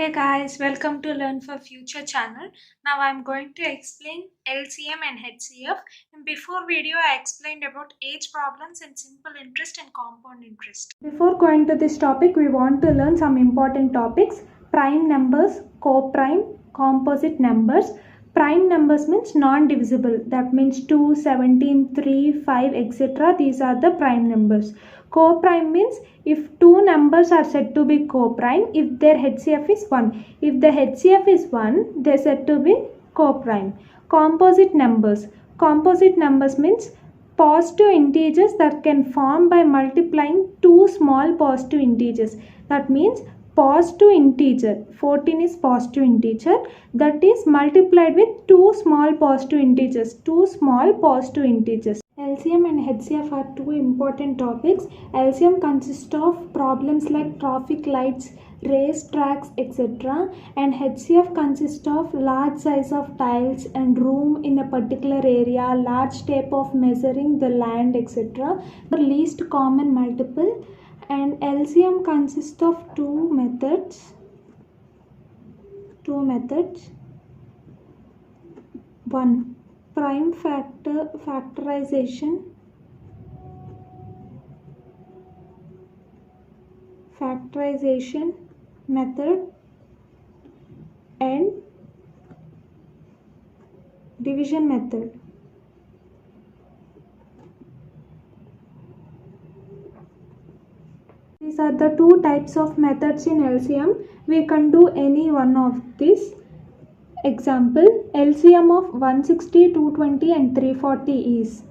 Hey guys, welcome to Learn for Future channel. Now I'm going to explain LCM and HCF. In before video I explained about age problems and simple interest and compound interest. Before going to this topic, we want to learn some important topics: prime numbers, co-prime, composite numbers. Prime numbers means non-divisible. That means 2, 17, 3, 5, etc. These are the prime numbers. Co-prime means if two numbers are said to be co-prime if their HCF is 1. If the HCF is 1, they are said to be co-prime. Composite numbers. Composite numbers means positive integers that can form by multiplying two small positive integers. That means positive integer 14 is positive integer that is multiplied with two small positive integers. LCM and HCF are two important topics. LCM consists of problems like traffic lights, race tracks, etc. And HCF consists of large size of tiles and room in a particular area, large tape of measuring the land, etc. The least common multiple. And LCM consists of two methods. One, prime factorization method and division method. These are the two types of methods in LCM. We can do any one of these. Example, LCM of 160, 220 and 340 is.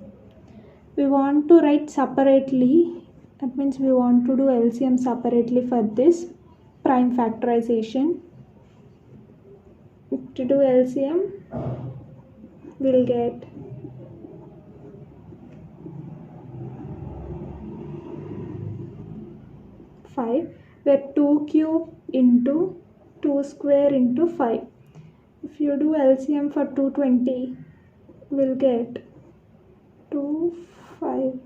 We want to write separately. That means we want to do LCM separately for this prime factorization. To do LCM, we'll get five, where 2 cube into 2 square into 5. If you do LCM for 220, we'll get 2, 5.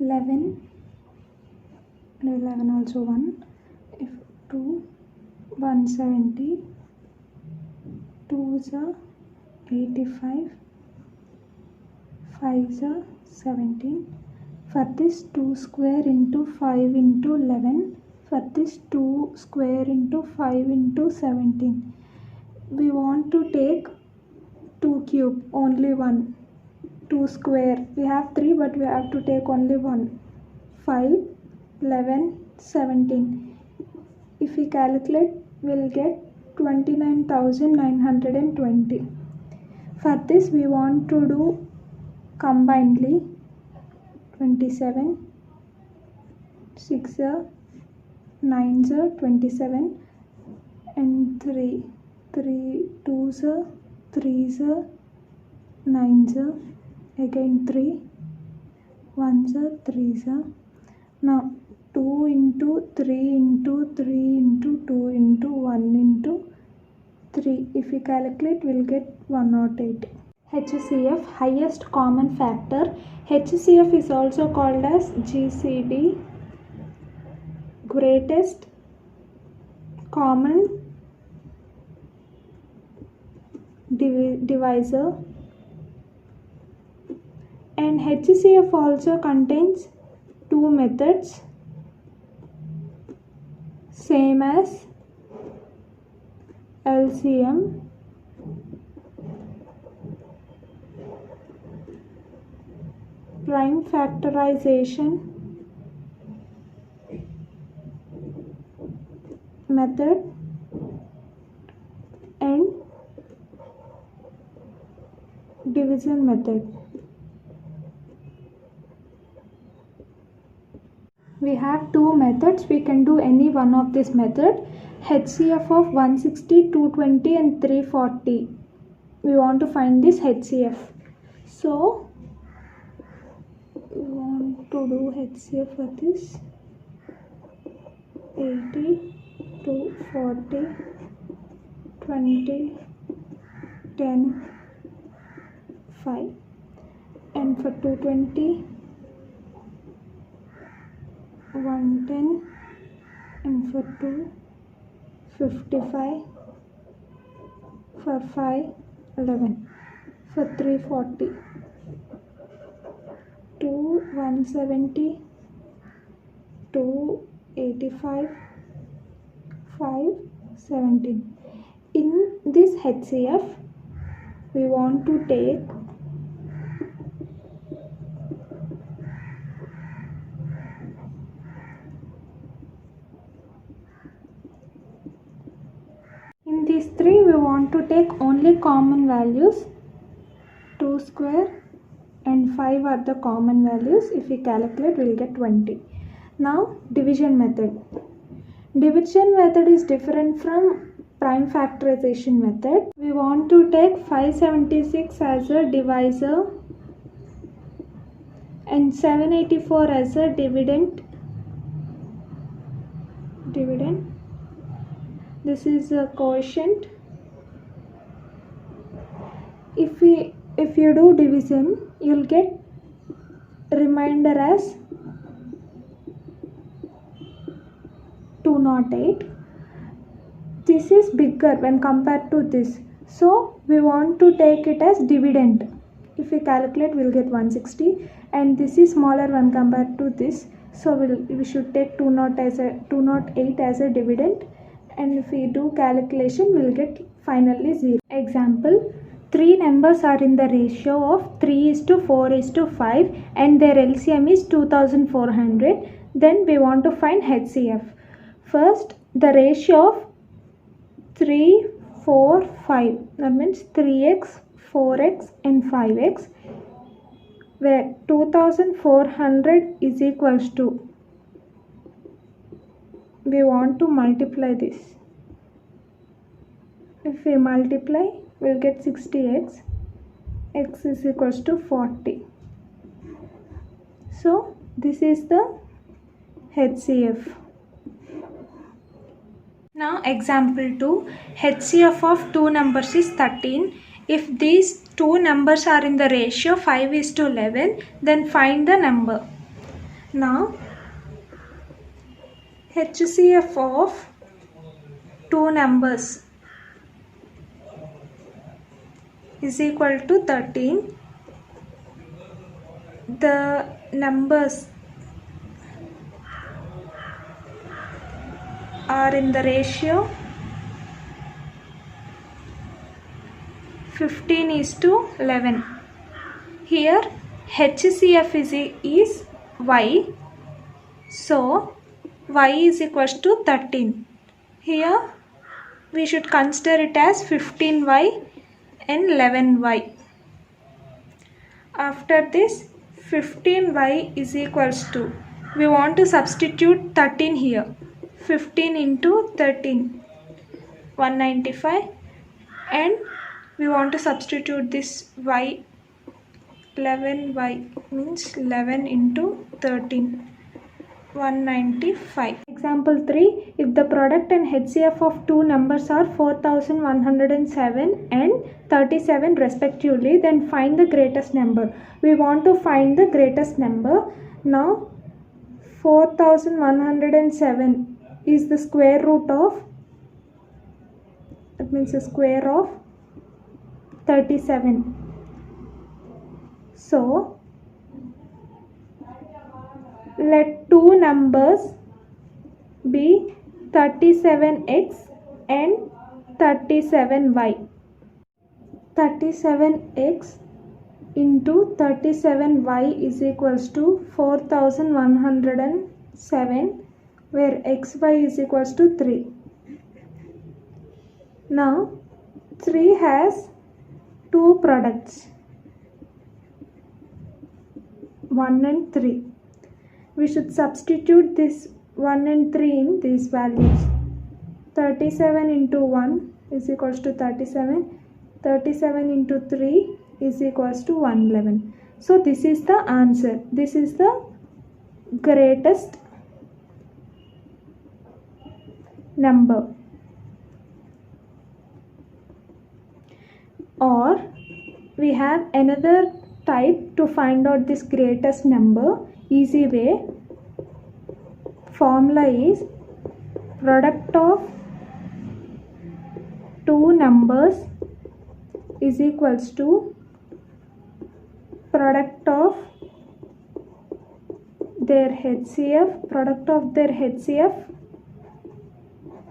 11 also 1. If 2, 170, 2 is 85, 5 is 17. For this 2 square into 5 into 11. For this 2 square into 5 into 17. We want to take 2 cube, only 1. 2 square, we have 3 but we have to take only 1. 5, 11, 17. If we calculate, we'll get 29,920. For this we want to do combinedly. 27, 6, 9, 27 and 3, 2, 3, 9, again 3, 1, 3. Now 2 into 3 into 3 into 2 into 1 into 3. If we calculate, we'll get 108. HCF, highest common factor. HCF is also called as GCD, greatest common divisor. And HCF also contains two methods, same as LCM. Prime factorization method and division method. We have two methods. We can do any one of this method. HCF of 160, 220 and 340. We want to find this HCF. So we want to do HCF for this 80, 240, 20, 10, 5. And for 220, 110, and for 2, 55, for 5, 11, for 3, 40, 2, 170, 2, 85, 5, 17. In this HCF, we want to take these three, we want to take only common values. 2 square and 5 are the common values. If we calculate, we will get 20. Now, division method. Division method is different from prime factorization method. We want to take 576 as a divisor and 784 as a dividend. This is a quotient. If you do division, you'll get remainder as 208. This is bigger when compared to this, so we want to take it as dividend. If we calculate, we'll get 160, and this is smaller when compared to this, so we should take 208 as a dividend, and if we do calculation, we'll get finally 0. Example, 3 numbers are in the ratio of 3:4:5 and their LCM is 2400. Then we want to find HCF. First, the ratio of 3, 4, 5, that means 3x, 4x and 5x, where 2400 is equals to, we want to multiply this. If we multiply, we'll get 60x, x is equals to 40. So this is the HCF. Now example 2, HCF of two numbers is 13. If these two numbers are in the ratio 5:11, then find the number. Now HCF of two numbers is equal to 13. The numbers are in the ratio 15:11. Here HCF is y, so y is equals to 13. Here we should consider it as 15y and 11y. After this, 15y is equals to, we want to substitute 13 here. 15 into 13, 195, and we want to substitute this y, 11y means 11 into 13, 195. Example 3, if the product and HCF of two numbers are 4107 and 37 respectively, then find the greatest number. We want to find the greatest number. Now 4107 is the square root of, that means the square of 37. So let two numbers be 37x and 37y. 37x into 37y is equals to 4107, where xy is equals to 3. Now 3 has two products, 1 and 3. We should substitute this 1 and 3 in these values. 37 into 1 is equals to 37. 37 into 3 is equals to 111. So this is the answer. This is the greatest number. Or we have another type to find out this greatest number. Easy way. formula is product of two numbers is equals to product of their HCF, product of their HCF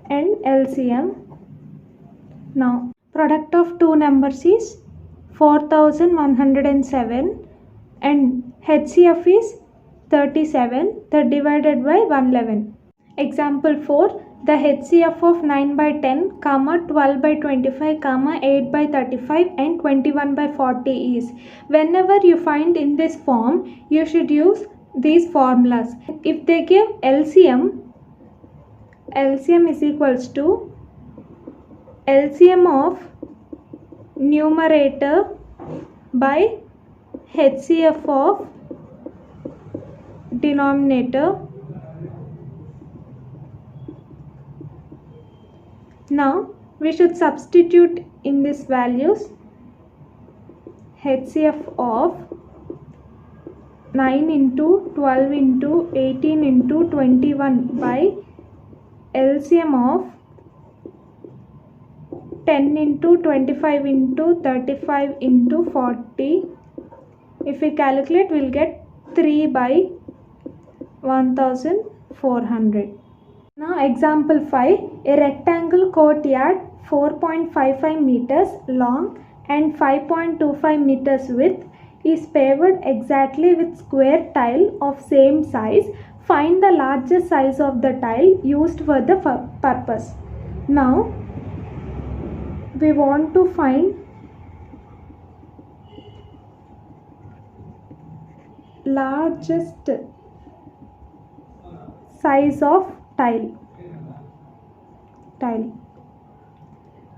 and LCM. Now, product of two numbers is 4107 and HCF is 37, that divided by 111. Example 4. The HCF of 9 by 10, 12 by 25, 8 by 35 and 21 by 40 is. Whenever you find in this form, you should use these formulas. If they give LCM is equals to LCM of numerator by HCF of denominator. Now we should substitute in these values. HCF of 9 into 12 into 18 into 21 by LCM of 10 into 25 into 35 into 40. If we calculate, we'll get 3 by 1400. Now example 5. A rectangle courtyard 4.55 meters long and 5.25 meters width is paved exactly with square tile of same size. Find the largest size of the tile used for the purpose. Now we want to find largest size of tile.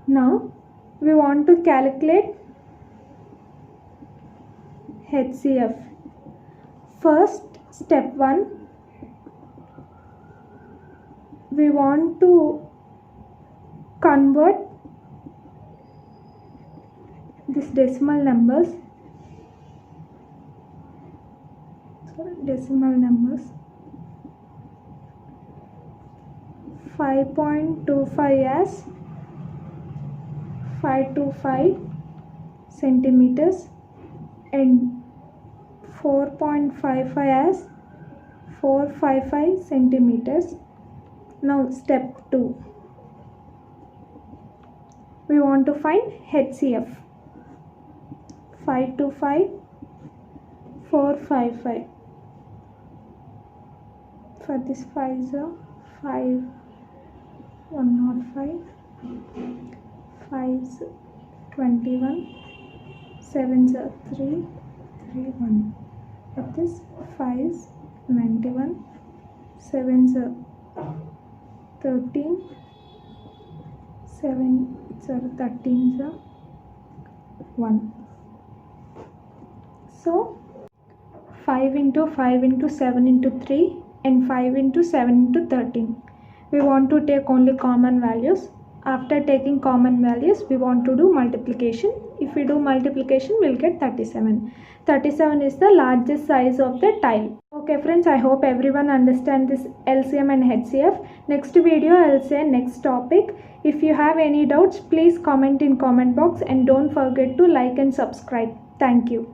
Now we want to calculate HCF. First, step 1, we want to convert this decimal numbers 5.25 as 525 centimeters and 4.55 as 455 centimeters. Now step 2, we want to find HCF. 525, 455. For this 5 is 5, 105, 5 is 21, 7 is 3, 1. That is 5 is 91, 7 is 13, 7 is 13 is 1. So 5 into 5 into 7 into 3 and 5 into 7 into 13. We want to take only common values. After taking common values, we want to do multiplication. If we do multiplication, we'll get 37. 37 is the largest size of the tile. Okay friends, I hope everyone understands this LCM and HCF. Next video, I'll say next topic. If you have any doubts, please comment in comment box and don't forget to like and subscribe. Thank you.